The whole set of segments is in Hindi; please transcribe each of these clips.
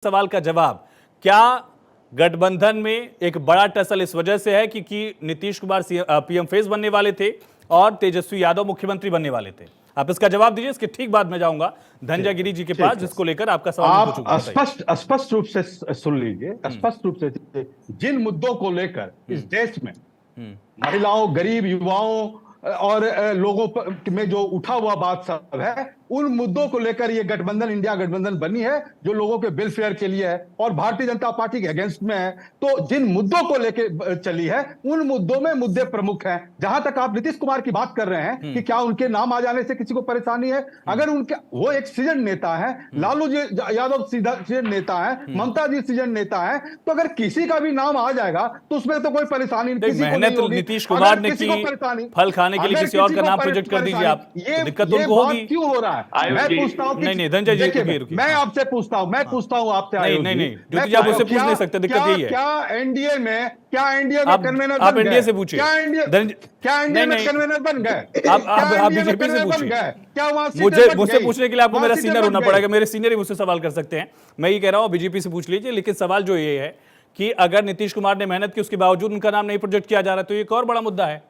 सवाल का जवाब, क्या गठबंधन में एक बड़ा टसल इस वजह से है कि नीतीश कुमार पीएम फेस बनने वाले थे और तेजस्वी यादव मुख्यमंत्री बनने वाले थे? आप इसका जवाब दीजिए, इसके ठीक बाद में जाऊंगा धनंजय गिरी जी के पास, जिसको लेकर आपका सवाल मैं पूछूंगा। स्पष्ट रूप से सुन लीजिए, स्पष्ट रूप से जिन मुद्दों को लेकर इस देश में महिलाओं, गरीब युवाओं और लोगों में जो उठा हुआ बात सब है, उन मुद्दों को लेकर ये गठबंधन, इंडिया गठबंधन बनी है जो लोगों के वेलफेयर के लिए है और भारतीय जनता पार्टी के अगेंस्ट में है। तो जिन मुद्दों को लेकर चली है, उन मुद्दों में मुद्दे प्रमुख हैं। जहां तक आप नीतीश कुमार की बात कर रहे हैं कि क्या उनके नाम आ जाने से किसी को परेशानी है, अगर उनके वो एक सीजन नेता है, लालू जी यादव सीजन नेता है, ममता जी सीजन नेता है, तो अगर किसी का भी नाम आ जाएगा तो उसमें तो कोई परेशानी नहीं। नीतीश कुमार ने की फल खाने के लिए किसी और का नाम प्रोजेक्ट कर दीजिए आप, दिक्कत तो उनको होगी। क्यों हो रहा है? मैं पूछता हूं, नहीं धनंजय जी, मैं आपसे पूछता हूं आपसे, नहीं ज्योति आप उससे पूछ नहीं सकते, दिक्कत यही है। क्या एनडीए में कन्वेनर आप एनडीए से पूछिए, क्या एनडीए में कन्वेनर बन गए? आप बीजेपी से पूछिए। क्या वहां मुझसे पूछने के लिए आपको मेरा सीनियर होना पड़ेगा, मेरे सीनियर ही मुझसे सवाल कर सकते हैं। मैं ये कह रहा हूं बीजेपी से पूछ लीजिए, लेकिन सवाल जो ये है कि अगर नीतीश कुमार ने मेहनत की, उसके बावजूद उनका नाम नहीं प्रोजेक्ट किया जा रहा, तो ये एक और बड़ा मुद्दा है।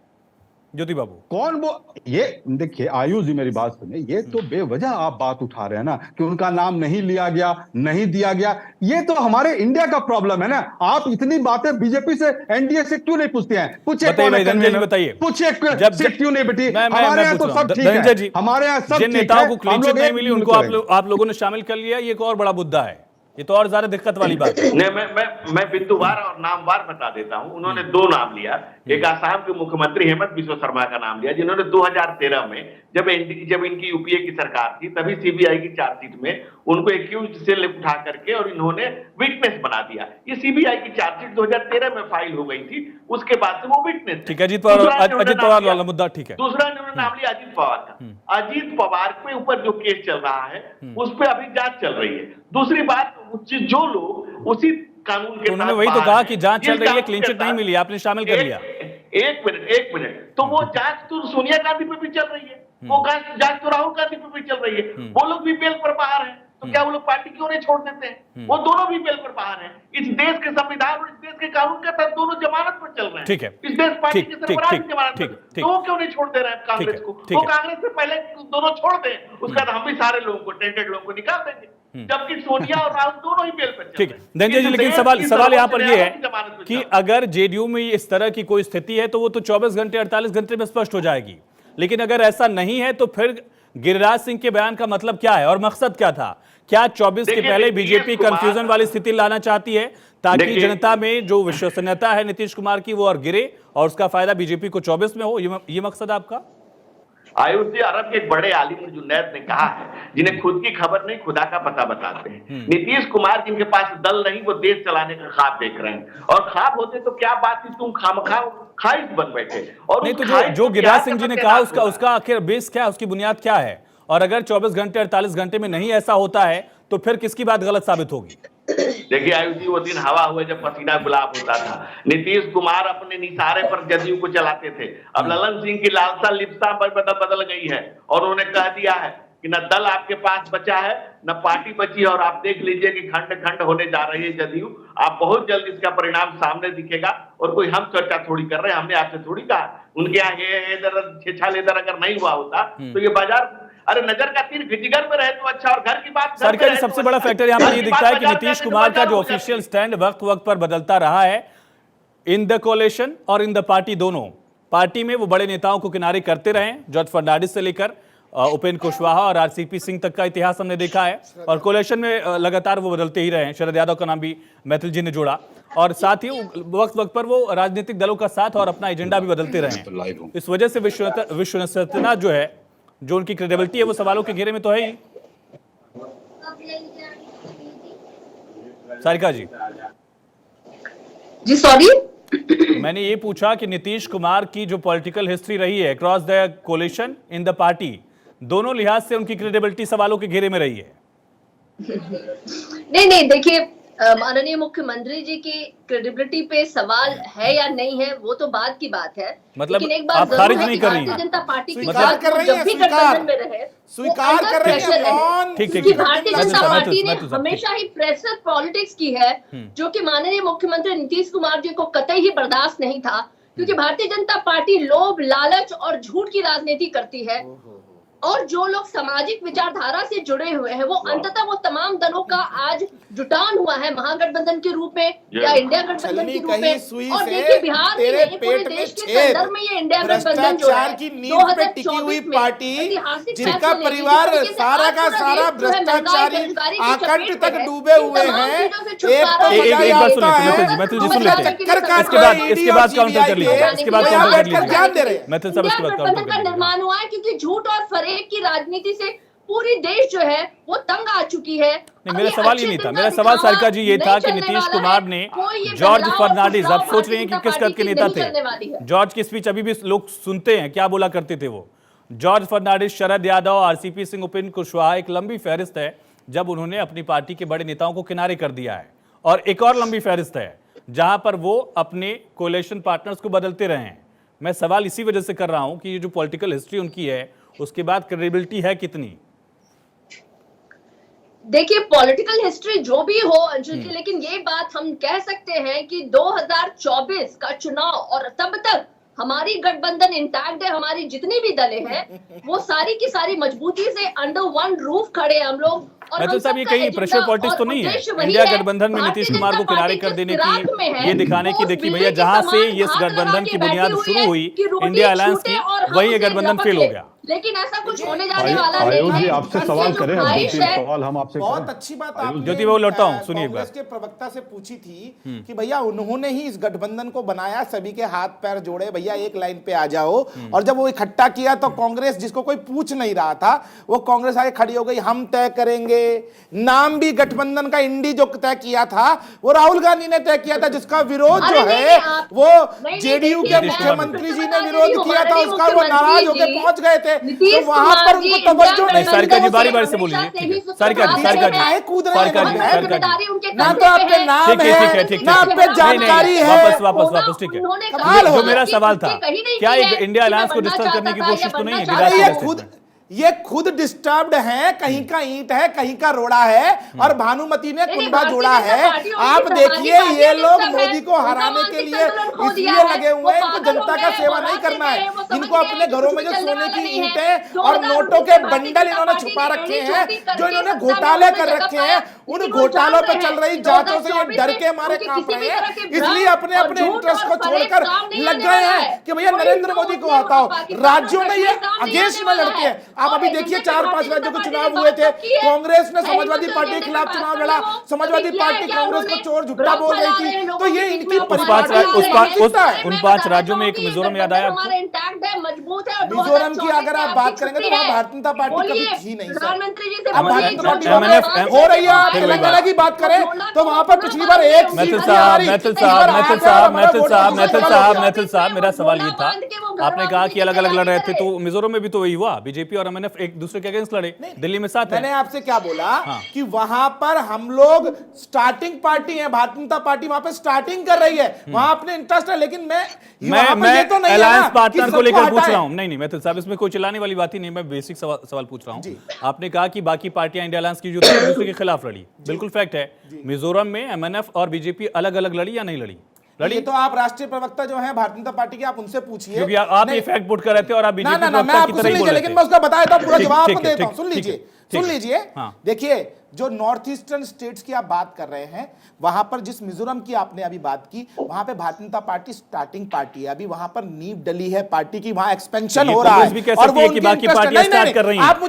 ज्योति बाबू कौन वो? ये देखिए आयुष जी, मेरी बात सुनिए, ये तो बेवजह आप बात उठा रहे हैं ना कि उनका नाम नहीं लिया गया, नहीं दिया गया। ये तो हमारे इंडिया का प्रॉब्लम है ना। आप इतनी बातें बीजेपी से, एनडीए से क्यों नहीं पूछते हैं? पूछिए, बताइए पूछिए क्यों नहीं बेटी? हमारे यहाँ तो सब ठीक है, हमारे यहाँ सब जिन नेताओं को क्लीन चिट नहीं मिली उनको आप लोगों ने शामिल कर लिया, ये एक और बड़ा मुद्दा है। ये तो और ज्यादा दिक्कत वाली बात है। नहीं, मैं बिंदुवार और नामवार बता देता हूं। उन्होंने दो नाम लिया। एक आसाम के मुख्यमंत्री हेमंत बिस्वा शर्मा का नाम लिया, जिन्होंने 2013 में जब इनकी यूपीए की सरकार थी, तभी सीबीआई की चार्जशीट में उनको एक्यूज्ड से उठा करके और इन्होंने विटनेस बना दिया। ये सीबीआई की चार्जशीट 2013 में फाइल हो गई थी, उसके बाद से वो विटनेस। ठीक है, अजीत पवार वाला मुद्दा ठीक है। दूसरा इन्होंने नाम लिया अजीत पवार का। अजीत पवार के ऊपर जो केस चल रहा है उस पर अभी जांच चल रही है। दूसरी बात, जो लोग उसी कानून के, उन्होंने वही तो कहा कि जांच चल रही है, क्लीन चिट नहीं मिली, आपने शामिल कर लिया। एक मिनट, तो वो जांच तो सोनिया गांधी पे भी चल रही है, वो जांच तो राहुल गांधी पे भी चल रही है। वो लोग भी बेल पर बाहर हैं, तो क्या वो लोग पार्टी क्यों नहीं छोड़ देते हैं? वो दोनों भी बेल पर बाहर हैं। इस देश के संविधान और इस देश के कानून के तहत दोनों जमानत पर चल रहे हैं। ठीक है, इस देश पार्टी के सरबराह की जमानत पर, तो वो क्यों नहीं छोड़ दे रहे हैं कांग्रेस को? वो कांग्रेस से पहले दोनों छोड़ दें, उसके बाद हम भी सारे लोगों को, टेंटेड लोगों को निकाल देंगे, जबकि सोनिया और राहुल दोनों ही बेल पर। ठीक है धनंजय जी, लेकिन सवाल यहाँ पर यह है कि अगर जेडीयू में इस तरह की कोई स्थिति है तो वो तो 24 घंटे 48 घंटे में स्पष्ट हो जाएगी, लेकिन अगर ऐसा नहीं है तो फिर गिरिराज सिंह के बयान का मतलब क्या है और मकसद क्या था? क्या 24 के पहले बीजेपी कंफ्यूजन वाली स्थिति लाना चाहती है ताकि जनता में जो विश्वसनीयता है नीतीश कुमार की वो और गिरे और उसका फायदा बीजेपी को 24 में हो? ये मकसद आपका? आयुष जी, अरब के एक बड़े आलिम जुनैद ने कहा है, जिन्हें खुद की खबर नहीं खुदा का पता बताते हैं। नीतीश कुमार जिनके पास दल नहीं, वो देश चलाने का ख्वाब देख रहे हैं, और ख्वाब होते तो क्या बात थी, तुम खामखा ख्वाहिश बन बैठे। और नहीं तो जो गिरिराज सिंह जी ने कहा उसका आखिर बेस क्या है, उसकी बुनियाद क्या है? और अगर 24 घंटे 48 घंटे में नहीं ऐसा होता है तो फिर किसकी बात गलत साबित होगी? देखिए आयुष जी, वो दिन हवा हुए जब पसीना गुलाब होता था। नीतीश कुमार अपने निशारे पर जदयू को चलाते थे। अब ललन सिंह की लालसा लिप्सा पर बदल गई है और उन्होंने कह दिया है कि न दल आपके पास बचा है, न पार्टी बची है, और आप देख लीजिए कि खंड खंड होने जा रही है जदयू। आप बहुत जल्द इसका परिणाम सामने दिखेगा। और कोई हम चर्चा थोड़ी कर रहे हैं, हमने आपसे थोड़ी कहा। उनके यहाँ छेछा लेदर अगर नहीं हुआ होता तो ये बाजार, अरे नजर का तीर जिगर में रहे तो अच्छा, और घर की बात सरकार। सबसे बड़ा फैक्टर यहाँ पर ये दिखता है कि नीतीश कुमार का जो ऑफिशियल स्टैंड वक्त वक्त पर बदलता रहा है इन द कोalition और इन द पार्टी, दोनों पार्टी में वो बड़े नेताओं को किनारे करते रहे। जॉर्ज फर्नांडिस से लेकर उपेंद्र कुशवाहा और आरसीपी सिंह तक का इतिहास हमने देखा है, और कोalition में लगातार वो बदलते ही रहे हैं। शरद यादव का नाम भी मैथिल जी ने जोड़ा, और साथ ही वक्त वक्त पर वो राजनीतिक दलों का साथ और अपना एजेंडा भी बदलते रहे हैं। इस वजह से विश्वसनीयता जो है, जो उनकी क्रेडिबिलिटी है, वो सवालों के घेरे में तो है ही। सारिका जी सॉरी, मैंने ये पूछा कि नीतीश कुमार की जो पॉलिटिकल हिस्ट्री रही है across the कोalition in the party, दोनों लिहाज से उनकी क्रेडिबिलिटी सवालों के घेरे में रही है। नहीं देखिए, माननीय मुख्यमंत्री जी की क्रेडिबिलिटी पे सवाल है या नहीं है वो तो बात की बात है। मतलब लेकिन एक बात आप जरूर खारिज है नहीं कि कर रही भारतीय हैं। जनता पार्टी की स्वीकार बात कर रही जब हैं, भी स्वीकार। गठबंधन में रहे स्वीकार वो कर रही अंडर हैं प्रेशर कौन? रहे। ठीक, ठीक, क्योंकि ठीक। भारतीय मैं तो जनता सब- पार्टी ने मैं तो सब- हमेशा ही प्रेशर पॉलिटिक्स की है, जो कि माननीय मुख्यमंत्री नीतीश कुमार जी को कतई ही बर्दाश्त नहीं था। क्योंकि भारतीय जनता पार्टी लोभ, लालच और झूठ की राजनीति करती है। और जो लोग सामाजिक विचारधारा से जुड़े हुए हैं वो अंततः वो तमाम दलों का आज जुटान हुआ है महागठबंधन के रूप में या इंडिया गठबंधन छलनी के रूप कहीं में। सुई और से देखिए बिहार में तेरे नहीं पूरे पेट में देश के छेद। संदर्भ में ये इंडिया गठबंधन जो भ्रष्टाचार है की नींव पे टिकी हुई 2024 में पार्टी ऐतिहासिक जिनका फैसले लेगी। परिवार जिस तरीके से सारा आज का पूरा सारा देश जो है महंगाई, भ्रष्टाचारी बेरोजगारी की आकंठ चपेट तक में है। डूबे इन हुए तमाम हैं। चीजों से एक छुटकारा तो एक मजा एक ये बात सुन आता लेते है, मैथिल जी सुन दूसरा लेते हैं। चक्कर काटते इसके बाद हैं, इसके बाद ED और काउंटर कर लीजिए। CBI इसके बाद ये काउंटर कर बैठकर लीजिए। ध्यान दे रहे हैं। मैथिल साहब इसके इंडिया बाद काउंटर गठबंधन कर का लीजिए। निर्माण हुआ है क्योंकि झूठ और फरेब की राजनीति से पूरी देश जो है वो तंग आ चुकी है। नहीं, मेरा सवाल ये नहीं था। मेरा सवाल सारिका जी ये था कि नीतीश कुमार ने जॉर्ज फर्नांडिस, आप सोच रहे हैं कि किस कद के नेता थे? जॉर्ज की स्पीच अभी भी लोग सुनते हैं, क्या बोला करते थे वो? जॉर्ज फर्नांडिस, शरद यादव, आरसीपी सिंह, उपेंद्र कुशवाहा, एक लंबी फहरिस्त है जब उन्होंने अपनी पार्टी के बड़े नेताओं को किनारे कर दिया है। और एक और लंबी फहरिस्त है जहां पर वो अपने कोलिशन पार्टनर्स को बदलते रहे हैं। मैं सवाल इसी वजह से कर रहा हूं कि ये जो पॉलिटिकल हिस्ट्री उनकी है उसके बाद क्रेडिबिलिटी है कितनी? देखिए पॉलिटिकल हिस्ट्री जो भी हो अंशुल जी, लेकिन ये बात हम कह सकते हैं कि 2024 का चुनाव और तब तक हमारी गठबंधन इंटैक्ट है। हमारी जितनी भी दलें हैं वो सारी की सारी मजबूती से अंडर वन रूफ खड़े हैं हम लोग। और मैथिल हम साहब ये सबका कहीं प्रेशर एजेंडा पॉलिटिक्स तो और नहीं है उद्देश्य वही इंडिया है। गठबंधन में नीतीश भारतीय कुमार को जनता किनारे पार्टी कर जिस देने फिराक में की, है, ये दिखाने की, वो देखिए उस भैया बिल्ली जहां के से समान ये हाथ गठबंधन लगा की के बुनियाद बैठी हुई शुरू है हुई कि रोटी इंडिया अलायंस छूटे की, और हम वही ये उसे गठबंधन लपक फेल हो लें। गया। लेकिन ऐसा कुछ होने जाने वाला आयोग नहीं जी है। आपसे इसकी सवाल जो करें, अब ख्वाहिश 2-3 है सवाल हम आपसे बहुत करें। अच्छी बात आयुष आपने ज्योति बाबू लौटता हूं, सुनिए एक कांग्रेस बात। के प्रवक्ता से पूछी थी कि भैया उन्होंने ही इस गठबंधन को बनाया, सभी के हाथ पैर जोड़े, भैया एक लाइन पे आ जाओ। और जब वो इकट्ठा किया तो कांग्रेस, जिसको कोई पूछ नहीं रहा था, वो कांग्रेस आगे खड़ी हो गई, हम तय करेंगे। नाम भी गठबंधन का इंडी जो तय किया था वो राहुल गांधी ने तय किया था, जिसका विरोध जो है वो जेडीयू के मुख्यमंत्री जी ने विरोध किया था, उसका वो नाराज होकर पहुंच गए थे। तो वहां पर उनको तवज्जो नहीं, सारिका जी बारी बारी से बोलिए, ठीक है। सारिका जी, सारिका जी, काहे कूद रहे हैं? सारिका जी, सारिका जी। ना तो आप पे नाम ठीक है, ठीक है, है, ठीक है। ना आप पे नहीं, नहीं, जानकारी है। वापस ठीक है। कमाल हो जो गया। मेरा सवाल था, क्या इंडिया अलायंस को डिस्टर्ब करने की कोशिश तो नहीं है? अरे विरासत ये खुद डिस्टर्ब्ड है, कहीं का ईंट है, कहीं का रोड़ा है, और भानुमति ने कुंभा जोड़ा है। आप देखिए ये लोग मोदी को हराने के लिए इसलिए लगे हुए हैं, इनको जनता का सेवा नहीं करना है। इनको अपने घरों में जो सोने की ईंटें और नोटों के बंडल इन्होंने छुपा रखे हैं, जो इन्होंने घोटाले कर रखे हैं, उन घोटालों पे चल रही जांचों से ये डर के मारे कांप रहे हैं। इसलिए अपने अपने इंटरेस्ट को छोड़कर लग गए हैं कि भैया नरेंद्र मोदी को हटाओ। राज्यों में ये अगेंस्ट में लड़ते हैं। आप अभी देखिए 4-5 राज्यों के चुनाव हुए थे, कांग्रेस ने समाजवादी पार्टी के खिलाफ चुनाव लड़ा, समाजवादी पार्टी कांग्रेस को चोर झुट्टा बोल रही थी। तो ये इनकी उन 5 राज्यों में एक मिजोरम याद आया आपको? मिजोरम की अगर आप बात करेंगे तो वहां भारतीय जनता पार्टी कभी थी नहीं। प्रधानमंत्री जी से अब भारतीय जनता पार्टी MNF हो रही है। आप तेलंगाना की बात करें तो वहां पर पिछली बार एक मैथिल साहब, मेरा सवाल ये था, आपने कहा कि अलग अलग लड़ रहे थे, तो मिजोरम में भी तो वही हुआ, बीजेपी और एमएनएफ एक दूसरे के अगेंस्ट लड़े, दिल्ली में साथ है। मैंने आपसे क्या बोला कि वहां पर हम लोग स्टार्टिंग पार्टी है, भारतीय जनता पार्टी वहां पे स्टार्टिंग कर रही है, वहां अपने इंटरेस्ट है। लेकिन मैं ये तो नहीं अलायंस पार्टनर को लेकर पूछ रहा हूं। नहीं मैथिल साहब, इसमें कोई चिल्लाने वाली बात ही नहीं, मैं बेसिक सवाल पूछ रहा हूं। आपने कहा कि बाकी पार्टियां इंडिया अलायंस की जो थी दूसरे के खिलाफ लड़ी, बिल्कुल फैक्ट है। मिजोरम में एमएनएफ और बीजेपी अलग अलग लड़ी या नहीं लड़ी? ये तो आप राष्ट्रीय प्रवक्ता जो है भारतीय जनता पार्टी के, आप उनसे पूछिए, क्योंकि आप ये फैक्ट पुट कर रहे थे और आप बीजेपी मैं आपको सुन लीजिए, लेकिन मैं उसका बताया था, पूरा जवाब आपको देता हूं, सुन लीजिए। देखिए जो नॉर्थ ईस्टर्न स्टेट्स की आप बात कर रहे हैं, वहां पर जिस मिजोरम की आपने अभी बात की, वहां पे Bharatiya Janata party starting party है, अभी वहां पर नींव डली है पार्टी की, वहां एक्सपेंशन हो रहा है, और वो बाकी पार्टियां स्टार्ट कर रही हैं।